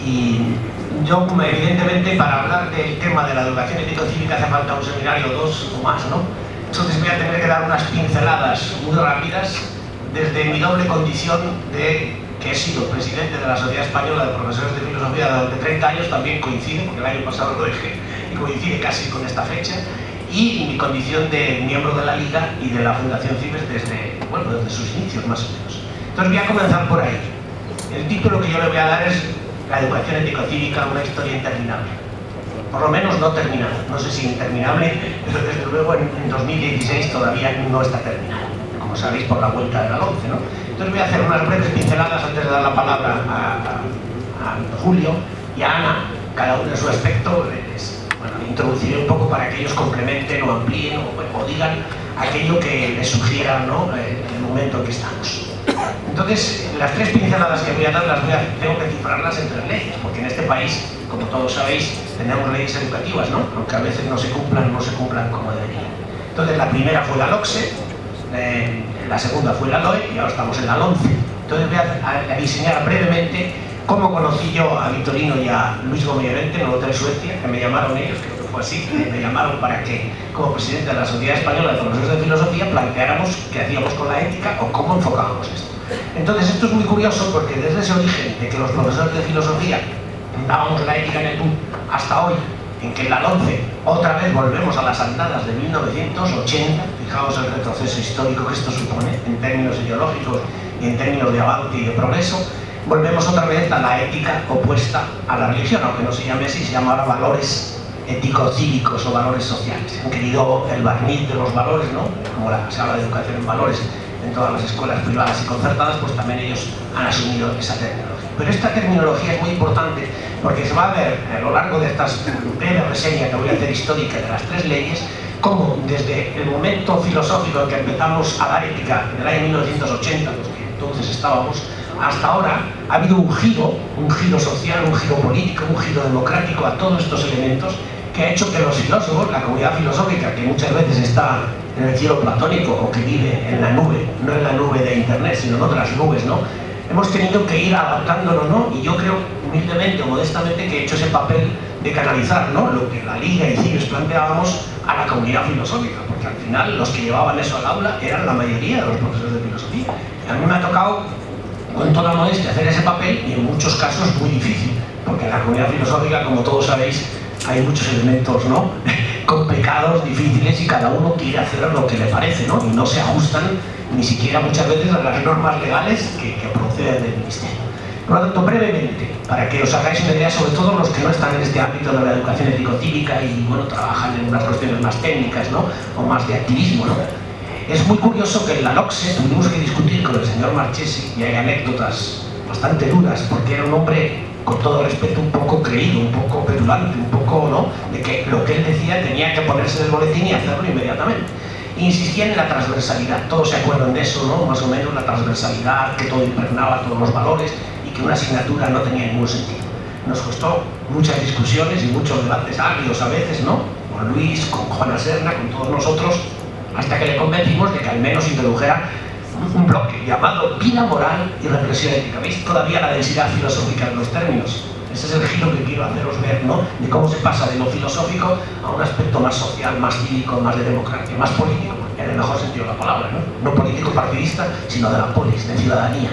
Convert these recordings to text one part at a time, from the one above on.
Y yo, evidentemente, para hablar del tema de la educación ético-cívica hace falta un seminario o dos o más, ¿no? Entonces voy a tener que dar unas pinceladas muy rápidas desde mi doble condición de que he sido presidente de la Sociedad Española de Profesores de Filosofía durante 30 años, también coincide, porque el año pasado lo dejé, y coincide casi con esta fecha, y mi condición de miembro de la Liga y de la Fundación CIBES desde sus inicios, más o menos. Entonces voy a comenzar por ahí. El título que yo le voy a dar es La educación ético-cívica, una historia interminable. Por lo menos no terminada. No sé si interminable, pero desde luego en 2016 todavía no está terminada. Como sabéis, por la vuelta de la 11, ¿no? Entonces voy a hacer unas breves pinceladas antes de dar la palabra a Julio y a Ana, cada uno en su aspecto. Introduciré un poco para que ellos complementen o amplíen o digan aquello que les sugiera, ¿no? En el momento en que estamos. Entonces, las tres pinceladas que voy a dar tengo que cifrarlas en 3 leyes, porque en este país, como todos sabéis, tenemos leyes educativas, ¿no? Aunque a veces no se cumplan como deberían. Entonces, la primera fue la LOCSE, la segunda fue la LOE y ahora estamos en la 11. Entonces voy a diseñar brevemente cómo conocí yo a Victorino y a Luis Gómez-Llorente en el Hotel Suecia, que me llamaron ellos, creo que fue así, me llamaron para que, como presidente de la Sociedad Española de Profesores de Filosofía, planteáramos qué hacíamos con la ética o cómo enfocábamos esto. Entonces esto es muy curioso porque desde ese origen de que los profesores de filosofía dábamos la ética en el PUN hasta hoy, en que en la 11 otra vez volvemos a las andadas de 1980, fijaos el retroceso histórico que esto supone en términos ideológicos y en términos de avance y de progreso, volvemos otra vez a la ética opuesta a la religión, aunque no se llame así, se llama ahora valores ético-cívicos o valores sociales. Han querido el barniz de los valores, ¿no? Como se habla de educación en valores en todas las escuelas privadas y concertadas, pues también ellos han asumido esa terminología. Pero esta terminología es muy importante porque se va a ver a lo largo de estas breves reseñas que voy a hacer histórica de las 3 leyes, cómo desde el momento filosófico en que empezamos a dar ética en el año 1980, los que entonces estábamos, hasta ahora ha habido un giro social, un giro político, un giro democrático a todos estos elementos que ha hecho que los filósofos, la comunidad filosófica, que muchas veces está en el cielo platónico o que vive en la nube, no en la nube de internet, sino en otras nubes, ¿no? Hemos tenido que ir adaptándonos, ¿no? Y yo creo, humildemente o modestamente, que he hecho ese papel de canalizar, ¿no? Lo que la Liga y CIBES planteábamos a la comunidad filosófica, porque al final los que llevaban eso al aula eran la mayoría de los profesores de filosofía. Y a mí me ha tocado, con toda modestia, hacer ese papel y en muchos casos muy difícil, porque en la comunidad filosófica, como todos sabéis, hay muchos elementos, ¿no? Complicados, difíciles, y cada uno quiere hacer lo que le parece, ¿no? Y no se ajustan ni siquiera muchas veces a las normas legales que proceden del Ministerio. Por lo tanto, brevemente, para que os hagáis una idea, sobre todo los que no están en este ámbito de la educación ético-cívica y, bueno, trabajan en unas cuestiones más técnicas, ¿no? O más de activismo, ¿no? Es muy curioso que en la LOCSE tuvimos que discutir con el señor Marchesi, y hay anécdotas bastante duras, porque era un hombre, con todo respeto, un poco creído, un poco petulante, un poco, ¿no?, de que lo que él decía tenía que ponerse en el boletín y hacerlo inmediatamente. Insistía en la transversalidad, todos se acuerdan de eso, ¿no?, más o menos, la transversalidad, que todo impregnaba todos los valores y que una asignatura no tenía ningún sentido. Nos costó muchas discusiones y muchos debates agrios a veces, ¿no?, con Luis, con Juana Serna, con todos nosotros, hasta que le convencimos de que al menos introdujera un bloque llamado vida moral y represión ética. ¿Veis todavía la densidad filosófica de los términos? Ese es el giro que quiero haceros ver, ¿no?, de cómo se pasa de lo filosófico a un aspecto más social, más cívico, más de democracia, más político, en el mejor sentido de la palabra, ¿no? No político partidista, sino de la polis, de ciudadanía.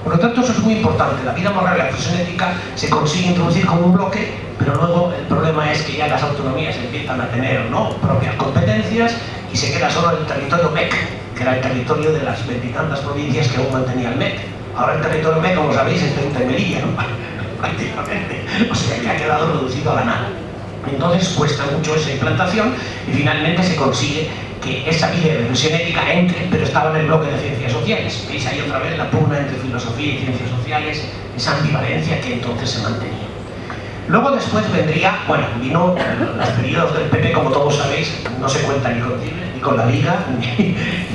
Por lo tanto, eso es muy importante. La vida moral y la reflexión ética se consigue introducir como un bloque, pero luego el problema es que ya las autonomías empiezan a tener, ¿no?, propias competencias y se queda solo el territorio MEC, que era el territorio de las 20 y tantas provincias que aún mantenía el MEC. Ahora el territorio MEC, como sabéis, es Ceuta y Melilla, ¿no?, prácticamente. O sea, que ha quedado reducido a la nada. Entonces cuesta mucho esa implantación y finalmente se consigue que esa vida de reflexión ética entre, pero estaba en el bloque de ciencias sociales. Veis ahí otra vez la pugna entre filosofía y ciencias sociales, esa ambivalencia que entonces se mantenía. Luego después vendría, bueno, vino los periodos del PP, como todos sabéis, no se cuenta ni con CIBES, ni con la Liga,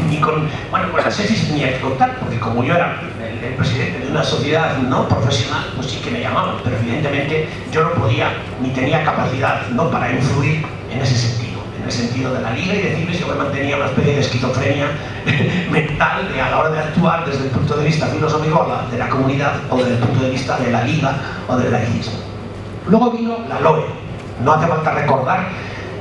ni con... Bueno, pues la SESI tenía que contar, porque como yo era el presidente de una sociedad no profesional, pues sí que me llamaban, pero evidentemente yo no podía, ni tenía capacidad, ¿no?, para influir en ese sentido, en el sentido de la Liga y de Cives yo me mantenía una especie de esquizofrenia mental a la hora de actuar desde el punto de vista filosófico de la comunidad o desde el punto de vista de la Liga o del laicismo. Luego vino la LOE. No hace falta recordar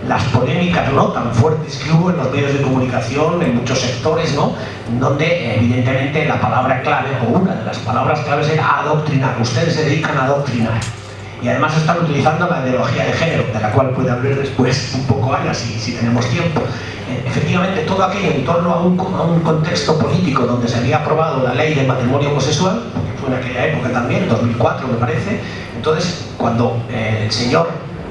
las polémicas no tan fuertes que hubo en los medios de comunicación, en muchos sectores, ¿no? Donde evidentemente la palabra clave, o una de las palabras claves, era adoctrinar. Ustedes se dedican a adoctrinar. Y además están utilizando la ideología de género, de la cual puede hablar después un poco Ana, si tenemos tiempo. Efectivamente, todo aquello en torno a un contexto político donde se había aprobado la ley de matrimonio homosexual, que fue en aquella época también, 2004 me parece. Entonces, cuando el señor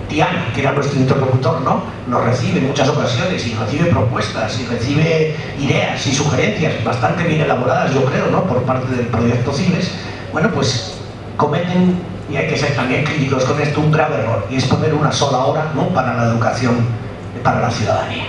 Tiana, que era nuestro interlocutor, ¿no?, nos recibe en muchas ocasiones y recibe propuestas y recibe ideas y sugerencias bastante bien elaboradas, yo creo, ¿no?, por parte del proyecto Cives, bueno, pues cometen, y hay que ser también críticos con esto, un grave error, y es poner una sola hora, ¿no?, para la educación para la ciudadanía.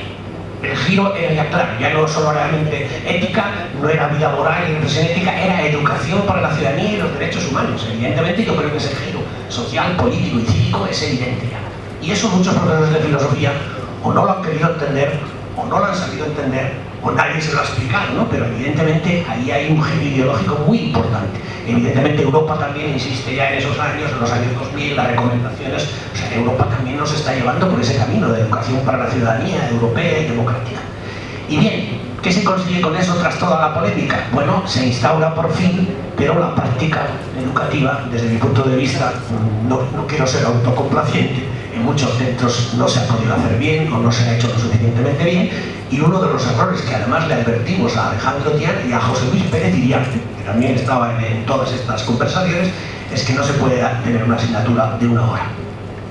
El giro era ya claro, ya no solo realmente ética, no era vida moral y represión ética, era educación para la ciudadanía y los derechos humanos. Evidentemente yo creo que ese giro social, político y cívico es evidente ya. Y eso muchos profesores de filosofía o no lo han querido entender, o no lo han sabido entender, o nadie se lo ha explicado, ¿no? Pero evidentemente ahí hay un giro ideológico muy importante. Evidentemente Europa también insiste ya en esos años, en los años 2000, las recomendaciones, o sea, Europa también nos está llevando por ese camino de educación para la ciudadanía europea y democrática. Y bien, ¿qué se consigue con eso tras toda la polémica? Bueno, se instaura por fin, pero la práctica educativa, desde mi punto de vista, no quiero ser autocomplaciente, en muchos centros no se ha podido hacer bien o no se ha hecho lo suficientemente bien, y uno de los errores que además le advertimos a Alejandro Tiana y a José Luis Pérez Iriarte, que también estaba en todas estas conversaciones, es que no se puede tener una asignatura de 1 hora,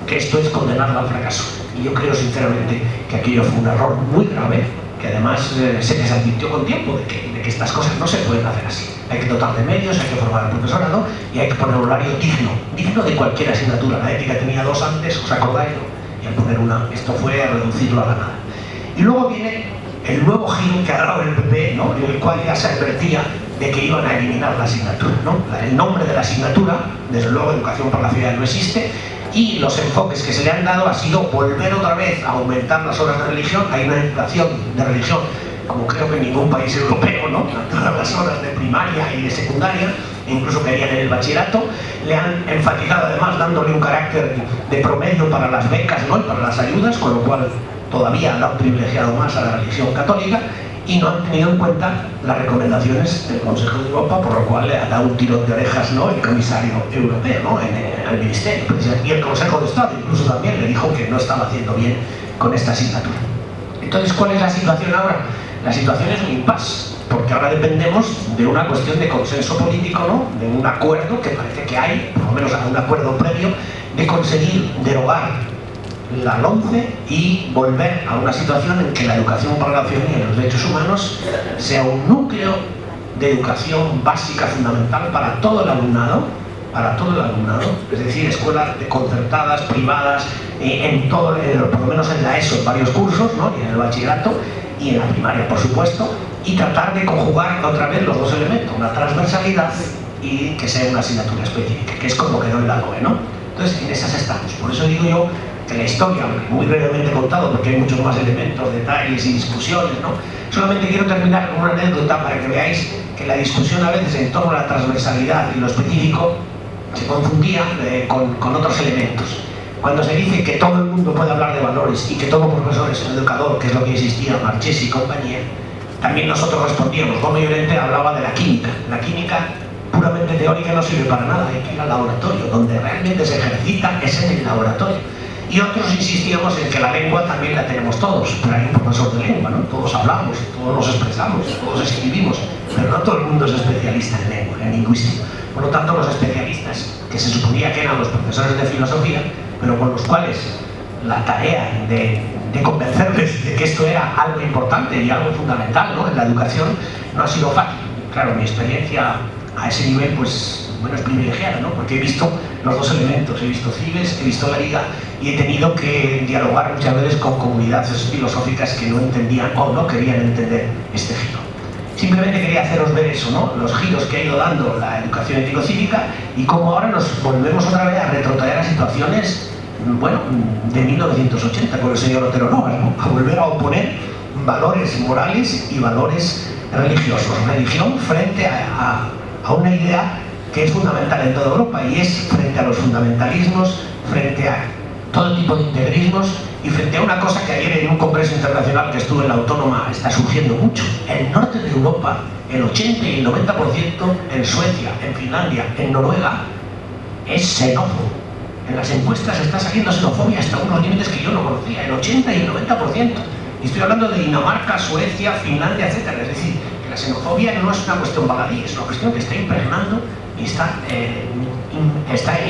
que esto es condenarla al fracaso. Y yo creo sinceramente que aquello fue un error muy grave, que además se les advirtió con tiempo de que estas cosas no se pueden hacer así. Hay que dotar de medios, hay que formar al profesorado y hay que poner un horario digno de cualquier asignatura. La ética tenía 2 antes, ¿os acordáis? Y al poner una, esto fue a reducirlo a la nada. Y luego viene el nuevo giro que ha dado el PP, ¿no?, en el cual ya se advertía de que iban a eliminar la asignatura, ¿no? El nombre de la asignatura, desde luego Educación para la Ciudad no existe, y los enfoques que se le han dado ha sido volver otra vez a aumentar las horas de religión. Hay una educación de religión como creo que en ningún país europeo, ¿no?, todas las horas de primaria y de secundaria, e incluso que harían en el bachillerato. Le han enfatizado además dándole un carácter de promedio para las becas, ¿no?, y para las ayudas, con lo cual todavía lo han privilegiado más a la religión católica, y no han tenido en cuenta las recomendaciones del Consejo de Europa, por lo cual le ha dado un tirón de orejas, ¿no?, el comisario europeo, ¿no?, al ministerio, y el Consejo de Estado incluso también le dijo que no estaba haciendo bien con esta asignatura. Entonces, ¿cuál es la situación ahora? La situación es un impasse, porque ahora dependemos de una cuestión de consenso político, ¿no?, de un acuerdo que parece que hay, por lo menos un acuerdo previo, de conseguir derogar la LOMCE y volver a una situación en que la educación para la ciudadanía y los derechos humanos sea un núcleo de educación básica fundamental para todo el alumnado, es decir, escuelas concertadas, privadas, por lo menos en la ESO, en varios cursos, ¿no?, y en el bachillerato y en la primaria, por supuesto, y tratar de conjugar otra vez los 2 elementos, una transversalidad y que sea una asignatura específica, que es como quedó en la LOE, ¿no? Entonces, en esas estamos. Por eso digo yo que la historia, muy brevemente contado, porque hay muchos más elementos, detalles y discusiones, ¿no? Solamente quiero terminar con una anécdota para que veáis que la discusión a veces en torno a la transversalidad y lo específico se confundía con otros elementos. Cuando se dice que todo el mundo puede hablar de valores y que todo profesor es un educador, que es lo que existía, Marchesi y compañía, también nosotros respondíamos. Gómez Llorente hablaba de la química. La química puramente teórica no sirve para nada, hay que ir al laboratorio, donde realmente se ejercita es en el laboratorio. Y otros insistíamos en que la lengua también la tenemos todos, pero hay un profesor de lengua, ¿no? Todos hablamos, todos nos expresamos, todos escribimos, pero no todo el mundo es especialista en lengua, en lingüística. Por lo tanto, los especialistas, que se suponía que eran los profesores de filosofía, pero con los cuales la tarea de convencerles de que esto era algo importante y algo fundamental, ¿no?, en la educación, no ha sido fácil. Claro, mi experiencia a ese nivel, pues, bueno, es privilegiada, ¿no?, porque he visto los 2 elementos, he visto Cives, he visto la Liga, y he tenido que dialogar muchas veces con comunidades filosóficas que no entendían o no querían entender este giro. Simplemente quería haceros ver eso, ¿no?, los giros que ha ido dando la educación ético-cívica y cómo ahora nos volvemos otra vez a retrotraer a situaciones bueno, de 1980 con el señor Otero Novas, ¿no? A volver a oponer valores morales y valores religiosos, religión frente a una idea que es fundamental en toda Europa, y es frente a los fundamentalismos, frente a todo tipo de integrismos y frente a una cosa que ayer en un congreso internacional que estuve en la Autónoma está surgiendo mucho. El norte de Europa, el 80 y el 90% en Suecia, en Finlandia, en Noruega, es xenófobo. En las encuestas está saliendo xenofobia hasta unos límites que yo no conocía, el 80 y el 90%. Y estoy hablando de Dinamarca, Suecia, Finlandia, etc. Es decir, que la xenofobia no es una cuestión baladí, es una cuestión que está impregnando y está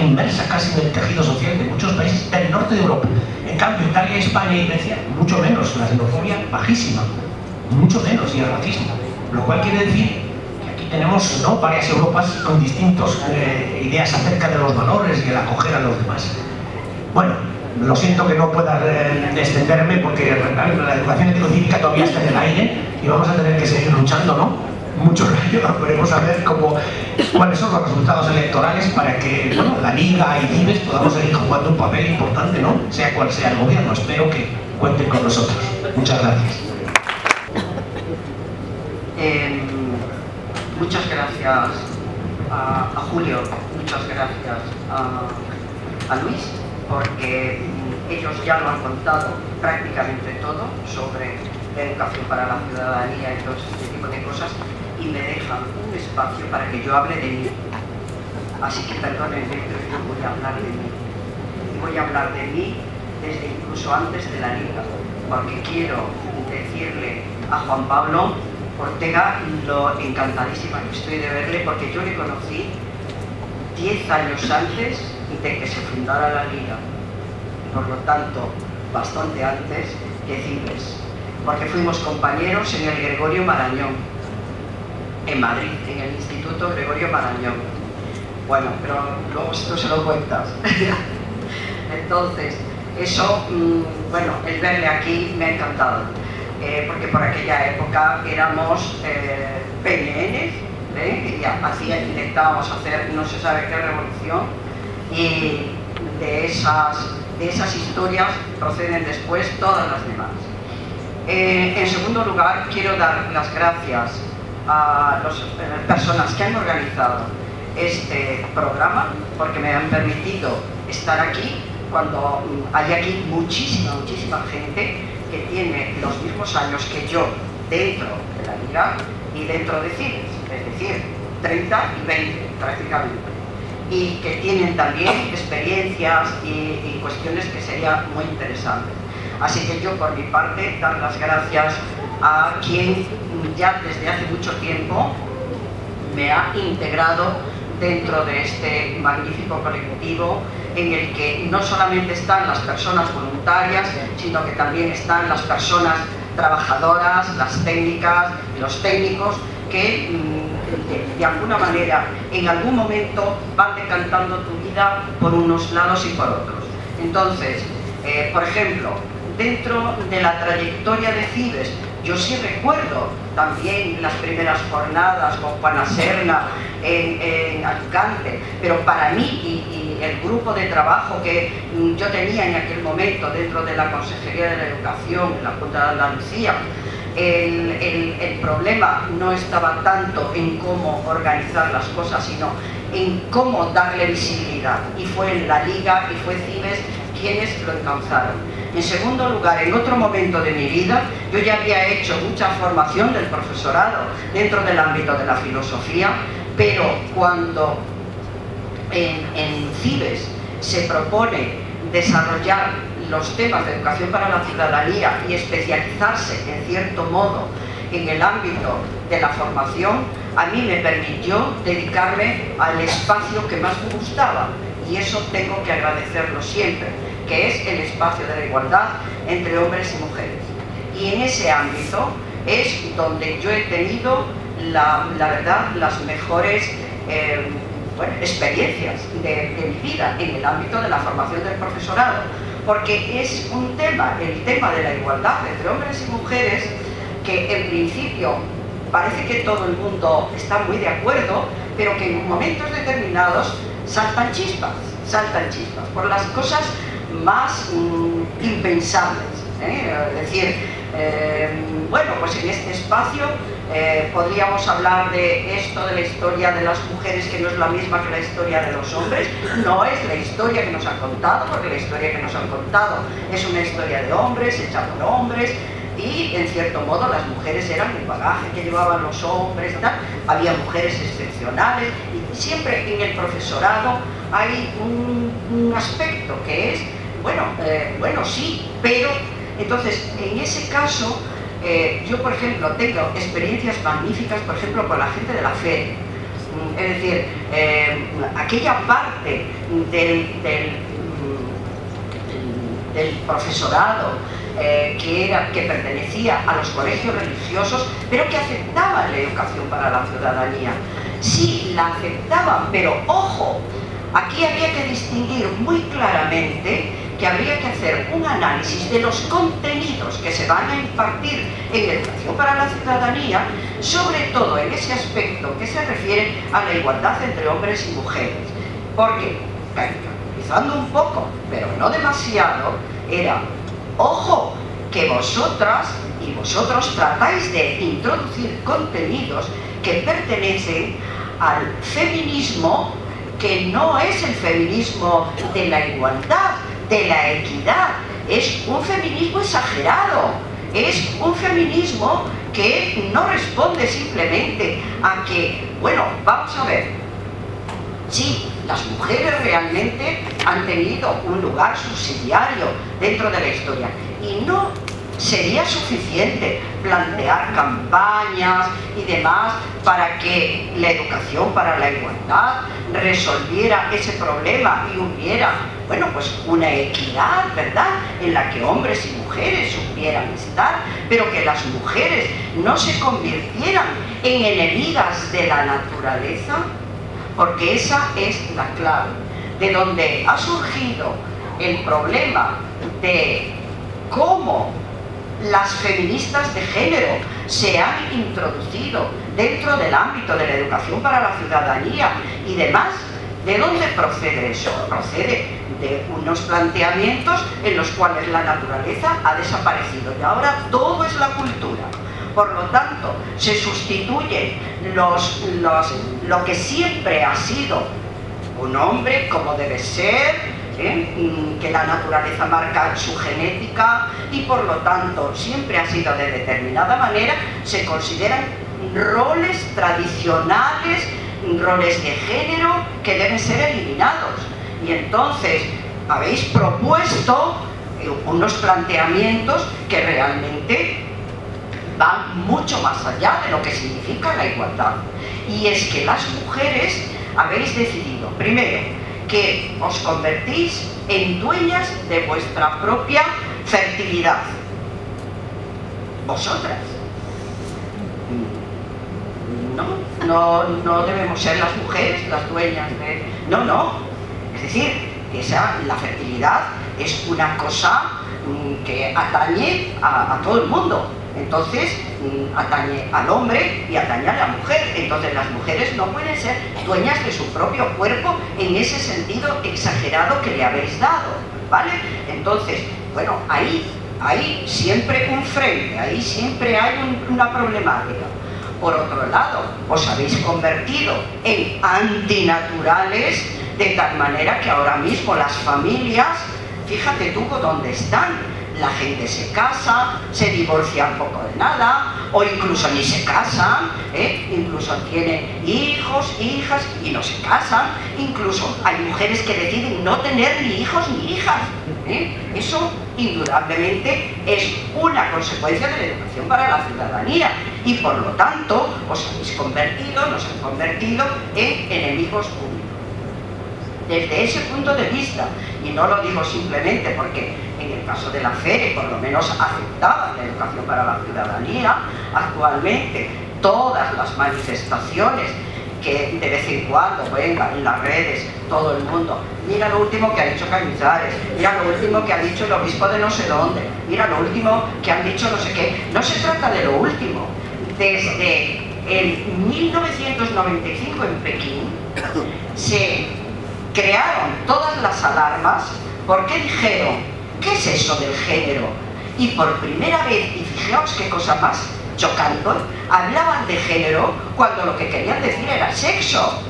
inmersa casi en el tejido social de muchos países del norte de Europa. En cambio, Italia, España y Grecia, mucho menos, la xenofobia bajísima, mucho menos, y el racismo. Lo cual quiere decir que aquí tenemos, ¿no?, varias Europas con distintas ideas acerca de los valores y el acoger a los demás. Bueno, lo siento que no pueda extenderme porque la educación ético-cívica todavía está en el aire y vamos a tener que seguir luchando, ¿no? Muchos años veremos a ver cuáles son los resultados electorales para que, bueno, la Liga y Cibes podamos seguir jugando un papel importante, ¿no? Sea cual sea el gobierno. Espero que cuenten con nosotros. Muchas gracias. Muchas gracias a Julio, muchas gracias a Luis, porque ellos ya lo han contado prácticamente todo sobre la educación para la ciudadanía y todo este tipo de cosas, y me dejan un espacio para que yo hable de mí. Así que perdónenme, pero yo voy a hablar de mí. Y voy a hablar de mí desde incluso antes de la Liga, porque quiero decirle a Juan Pablo Ortega lo encantadísima que estoy de verle, porque yo le conocí 10 años antes de que se fundara la Liga, por lo tanto bastante antes que Cibes, porque fuimos compañeros en el Gregorio Marañón, en Madrid, en el Instituto Gregorio Marañón. Bueno, pero luego esto se lo cuentas. Entonces, eso, bueno, el verle aquí me ha encantado, porque por aquella época éramos PNN, y intentábamos hacer no se sabe qué revolución, y de esas historias proceden después todas las demás. En segundo lugar, quiero dar las gracias a las personas que han organizado este programa, porque me han permitido estar aquí cuando hay aquí muchísima gente que tiene los mismos años que yo dentro de la Liga y dentro de Cibes, es decir, 30 y 20 prácticamente, y que tienen también experiencias y cuestiones que serían muy interesantes. Así que yo, por mi parte, dar las gracias a quien ya desde hace mucho tiempo me ha integrado dentro de este magnífico colectivo en el que no solamente están las personas voluntarias, sino que también están las personas trabajadoras, las técnicas, los técnicos, que de alguna manera, en algún momento, van decantando tu vida por unos lados y por otros. Entonces, por ejemplo, dentro de la trayectoria de Cibes, yo sí recuerdo también las primeras jornadas con Juana Serna en Alicante, pero para mí y el grupo de trabajo que yo tenía en aquel momento dentro de la Consejería de la Educación, en la Junta de Andalucía, el problema no estaba tanto en cómo organizar las cosas, sino en cómo darle visibilidad, y fue en la Liga y fue Cibes quienes lo encabezaron. En segundo lugar, en otro momento de mi vida, yo ya había hecho mucha formación del profesorado dentro del ámbito de la filosofía, pero cuando en Cibes se propone desarrollar los temas de educación para la ciudadanía y especializarse, en cierto modo, en el ámbito de la formación, a mí me permitió dedicarme al espacio que más me gustaba, y eso tengo que agradecerlo siempre, que es el espacio de la igualdad entre hombres y mujeres. Y en ese ámbito es donde yo he tenido, la verdad, las mejores experiencias de mi vida en el ámbito de la formación del profesorado, porque es un tema, el tema de la igualdad entre hombres y mujeres, que en principio parece que todo el mundo está muy de acuerdo, pero que en momentos determinados saltan chispas por las cosas más impensables. Es decir, bueno, pues en este espacio podríamos hablar de esto, de la historia de las mujeres, que no es la misma que la historia de los hombres. No es la historia que nos han contado, porque la historia que nos han contado es una historia de hombres, hecha por hombres, y en cierto modo las mujeres eran el bagaje que llevaban los hombres y tal. Había mujeres excepcionales, y siempre en el profesorado hay un aspecto que es, bueno, sí, pero entonces en ese caso yo, por ejemplo, tengo experiencias magníficas, por ejemplo, con la gente de la FERE. Es decir, aquella parte del profesorado que pertenecía a los colegios religiosos, pero que aceptaban la educación para la ciudadanía. Sí, la aceptaban, pero ojo, aquí había que distinguir muy claramente que habría que hacer un análisis de los contenidos que se van a impartir en educación para la ciudadanía, sobre todo en ese aspecto que se refiere a la igualdad entre hombres y mujeres. Porque, caricaturizando un poco, pero no demasiado, era, ojo, que vosotras y vosotros tratáis de introducir contenidos que pertenecen al feminismo, que no es el feminismo de la igualdad, de la equidad, es un feminismo exagerado, es un feminismo que no responde simplemente a que, bueno, vamos a ver, sí, las mujeres realmente han tenido un lugar subsidiario dentro de la historia, y no sería suficiente plantear campañas y demás para que la educación para la igualdad resolviera ese problema y hubiera, bueno, pues una equidad, ¿verdad?, en la que hombres y mujeres supieran estar, pero que las mujeres no se convirtieran en enemigas de la naturaleza, porque esa es la clave, de donde ha surgido el problema de cómo las feministas de género se han introducido dentro del ámbito de la educación para la ciudadanía y demás. ¿De dónde procede eso? Procede de unos planteamientos en los cuales la naturaleza ha desaparecido y ahora todo es la cultura. Por lo tanto, se sustituyen lo que siempre ha sido un hombre como debe ser, que la naturaleza marca su genética y por lo tanto siempre ha sido de determinada manera, se consideran roles tradicionales, roles de género que deben ser eliminados. Y entonces habéis propuesto unos planteamientos que realmente van mucho más allá de lo que significa la igualdad. Y es que las mujeres habéis decidido, primero, que os convertís en dueñas de vuestra propia fertilidad. Vosotras. No debemos ser las mujeres las dueñas de... No. Es decir, la fertilidad es una cosa que atañe a todo el mundo. Entonces, atañe al hombre y atañe a la mujer. Entonces, las mujeres no pueden ser dueñas de su propio cuerpo en ese sentido exagerado que le habéis dado, ¿vale? Entonces, bueno, hay siempre un frente, ahí siempre hay una problemática. Por otro lado, os habéis convertido en antinaturales de tal manera que ahora mismo las familias, fíjate tú dónde están. La gente se casa, se divorcia un poco de nada, o incluso ni se casan, incluso tienen hijos, hijas y no se casan. Incluso hay mujeres que deciden no tener ni hijos ni hijas. Eso indudablemente es una consecuencia de la educación para la ciudadanía y por lo tanto nos han convertido en enemigos públicos. Desde ese punto de vista, y no lo digo simplemente porque en el caso de la FERE por lo menos aceptaban la educación para la ciudadanía, actualmente todas las manifestaciones que de vez en cuando vengan en las redes, todo el mundo, mira lo último que ha dicho Cañizares, mira lo último que ha dicho el obispo de no sé dónde, mira lo último que han dicho no sé qué. No se trata de lo último. Desde el 1995 en Pekín se crearon todas las alarmas porque dijeron, ¿qué es eso del género? Y por primera vez, y fijaos qué cosa más chocante, hablaban de género cuando lo que querían decir era sexo.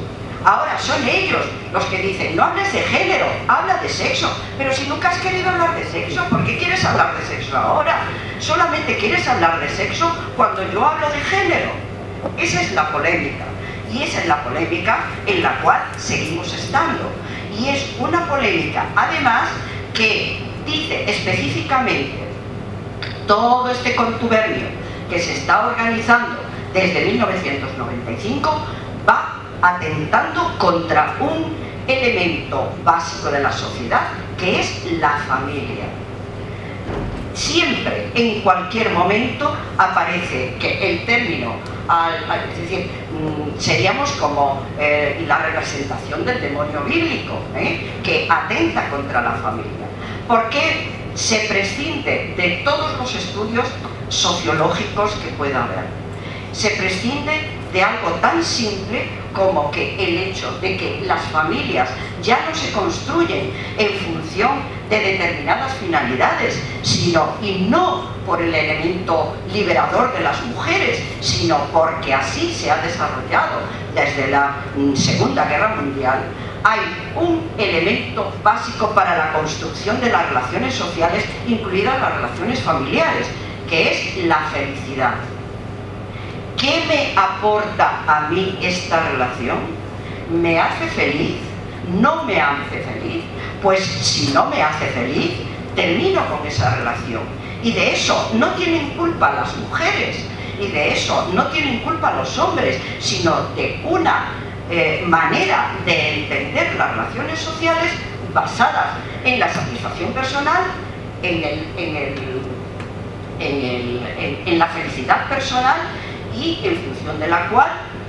Ahora son ellos los que dicen, no hables de género, habla de sexo. Pero si nunca has querido hablar de sexo, ¿por qué quieres hablar de sexo ahora? Solamente quieres hablar de sexo cuando yo hablo de género. Esa es la polémica. Y esa es la polémica en la cual seguimos estando. Y es una polémica, además, que dice específicamente todo este contubernio que se está organizando desde 1995 va atentando contra un elemento básico de la sociedad, que es la familia. Siempre, en cualquier momento, aparece que el término, es decir, seríamos como la representación del demonio bíblico, que atenta contra la familia. Porque se prescinde de todos los estudios sociológicos que pueda haber. Se prescinde de algo tan simple como que el hecho de que las familias ya no se construyen en función de determinadas finalidades, y no por el elemento liberador de las mujeres, sino porque así se ha desarrollado desde la Segunda Guerra Mundial. Hay un elemento básico para la construcción de las relaciones sociales, incluidas las relaciones familiares, que es la felicidad. ¿Qué me aporta a mí esta relación? ¿Me hace feliz? ¿No me hace feliz? Pues si no me hace feliz, termino con esa relación. Y de eso no tienen culpa las mujeres, y de eso no tienen culpa los hombres, sino de una manera de entender las relaciones sociales basadas en la satisfacción personal, en la felicidad personal, y en función de la cual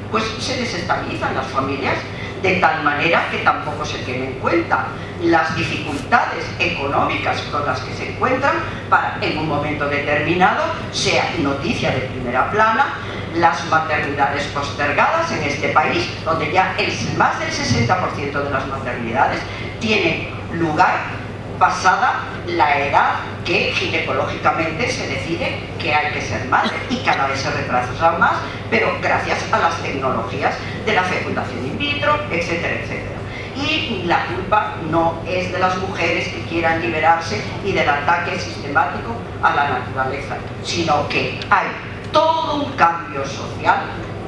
pues se desestabilizan las familias, de tal manera que tampoco se tienen en cuenta las dificultades económicas con las que se encuentran para, en un momento determinado, sea noticia de primera plana, las maternidades postergadas en este país, donde ya más del 60% de las maternidades tienen lugar pasada la edad que ginecológicamente se decide que hay que ser madre, y cada vez se retrasa más, pero gracias a las tecnologías de la fecundación in vitro, etcétera, etcétera. Y la culpa no es de las mujeres que quieran liberarse y del ataque sistemático a la naturaleza, sino que hay todo un cambio social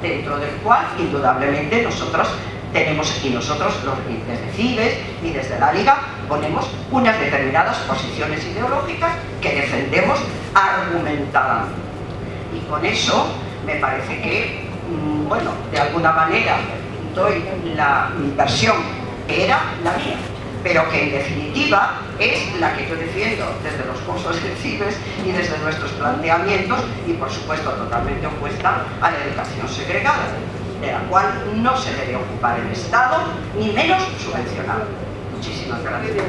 dentro del cual indudablemente nosotros tenemos, y nosotros desde CIBES y desde la Liga ponemos unas determinadas posiciones ideológicas que defendemos argumentadamente. Y con eso me parece que, bueno, de alguna manera doy la versión que era la mía, pero que en definitiva es la que yo defiendo desde los cursos del CIBES y desde nuestros planteamientos, y por supuesto totalmente opuesta a la educación segregada, de la cual no se debe ocupar el Estado, ni menos subvencionado. Muchísimas gracias.